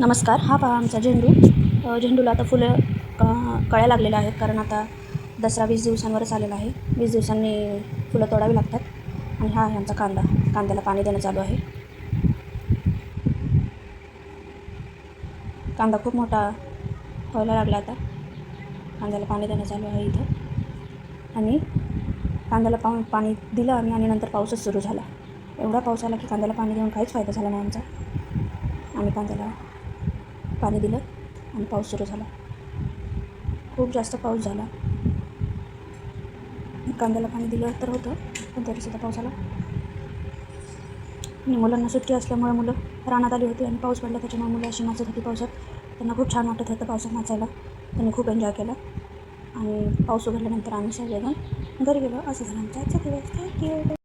नमस्कार. हा पहा आमचा झेंडू. झेंडूला आता फुलं कळ्या लागलेल्या आहेत, कारण आता दसरा 20 दिवसांवरच आलेला आहे. 20 दिवसांनी फुलं तोडावी लागतात. आणि हा आहे आमचा कांदा. कांद्याला पाणी देणं चालू आहे. कांदा खूप मोठा व्हायला लागला आता. कांद्याला पाणी देणं चालू आहे इथं. आणि कांद्याला पाणी दिलं आणि नंतर पाऊसच सुरू झाला. एवढा पाऊस आला की कांद्याला पाणी देऊन काहीच फायदा झाला नाही आमचा. आम्ही कांद्याला पाणी दिलं आणि पाऊस सुरू झाला. खूप जास्त पाऊस झाला. कांद्याला पाणी दिलं तर होतं, पण तरीसुद्धा पाऊस आला. आणि मुलांना सुट्टी असल्यामुळे मुलं रानात आली होती आणि पाऊस पडला, त्याच्यामुळे मुलं अशी नाचत होती पावसात. त्यांना खूप छान वाटत होतं पावसात नाचायला. त्यांनी खूप एन्जॉय केला. आणि पाऊस उघडल्यानंतर आम्ही सगळेजण घरी गेलो. असं झालं आमचा आजचा दिवस. थँक्यू.